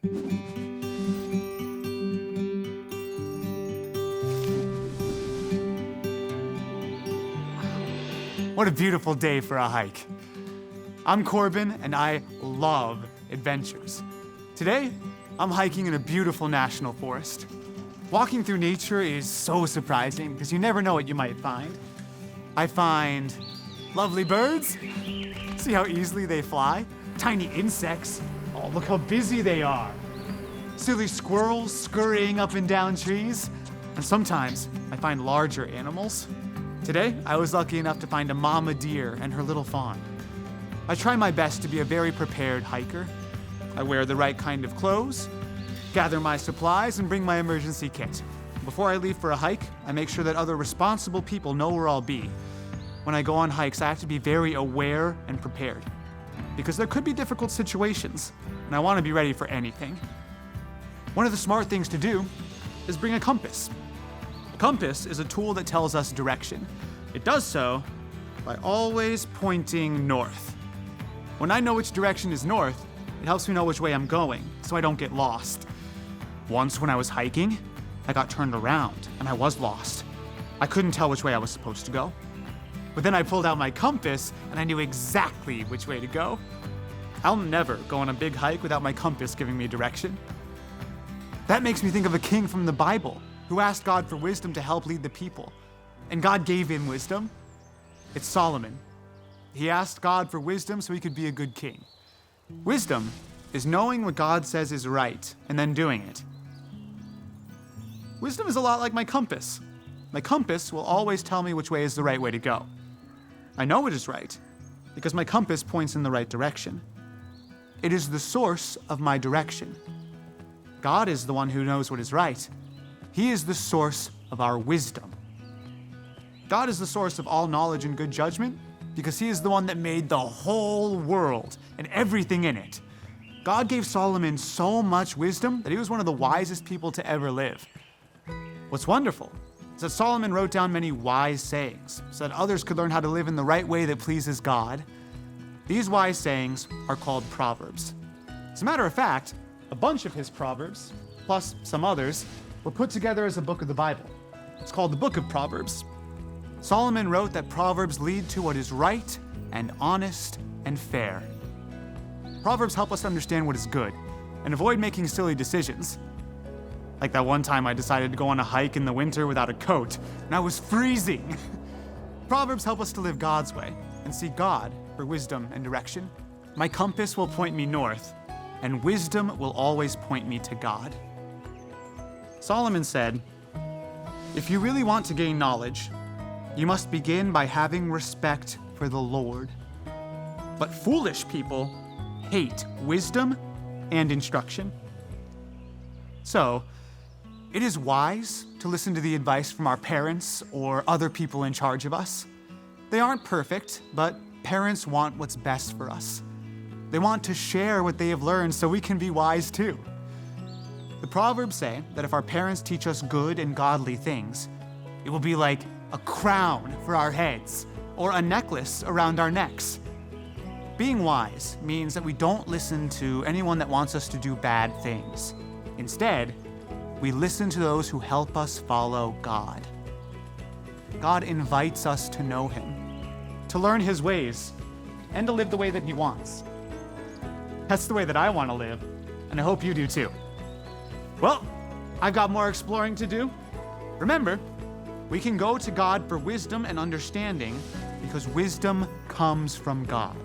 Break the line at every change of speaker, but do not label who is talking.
What a beautiful day for a hike. I'm Corbin, and I love adventures. Today, I'm hiking in a beautiful national forest. Walking through nature is so surprising because you never know what you might find. I find lovely birds. See how easily they fly? Tiny insects. Oh, look how busy they are. Silly squirrels scurrying up and down trees. And sometimes I find larger animals. Today, I was lucky enough to find a mama deer and her little fawn. I try my best to be a very prepared hiker. I wear the right kind of clothes, gather my supplies, and bring my emergency kit. Before I leave for a hike, I make sure that other responsible people know where I'll be. When I go on hikes, I have to be very aware and prepared, because there could be difficult situations, and I want to be ready for anything. One of the smart things to do is bring a compass. A compass is a tool that tells us direction. It does so by always pointing north. When I know which direction is north, it helps me know which way I'm going, so I don't get lost. Once when I was hiking, I got turned around and I was lost. I couldn't tell which way I was supposed to go. But then I pulled out my compass and I knew exactly which way to go. I'll never go on a big hike without my compass giving me direction. That makes me think of a king from the Bible who asked God for wisdom to help lead the people. And God gave him wisdom. It's Solomon. He asked God for wisdom so he could be a good king. Wisdom is knowing what God says is right and then doing it. Wisdom is a lot like my compass. My compass will always tell me which way is the right way to go. I know it is right because my compass points in the right direction. It is the source of my direction. God is the one who knows what is right. He is the source of our wisdom. God is the source of all knowledge and good judgment because he is the one that made the whole world and everything in it. God gave Solomon so much wisdom that he was one of the wisest people to ever live. What's wonderful is that Solomon wrote down many wise sayings so that others could learn how to live in the right way that pleases God. These wise sayings are called Proverbs. As a matter of fact, a bunch of his Proverbs, plus some others, were put together as a book of the Bible. It's called the Book of Proverbs. Solomon wrote that Proverbs lead to what is right and honest and fair. Proverbs help us understand what is good and avoid making silly decisions. Like that one time I decided to go on a hike in the winter without a coat, and I was freezing. Proverbs help us to live God's way and seek God for wisdom and direction. My compass will point me north, and wisdom will always point me to God. Solomon said, "If you really want to gain knowledge, you must begin by having respect for the Lord. But foolish people hate wisdom and instruction." So, it is wise to listen to the advice from our parents or other people in charge of us. They aren't perfect, but parents want what's best for us. They want to share what they have learned so we can be wise too. The Proverbs say that if our parents teach us good and godly things, it will be like a crown for our heads or a necklace around our necks. Being wise means that we don't listen to anyone that wants us to do bad things. Instead, we listen to those who help us follow God. God invites us to know him, to learn his ways, and to live the way that he wants. That's the way that I want to live, and I hope you do too. Well, I've got more exploring to do. Remember, we can go to God for wisdom and understanding because wisdom comes from God.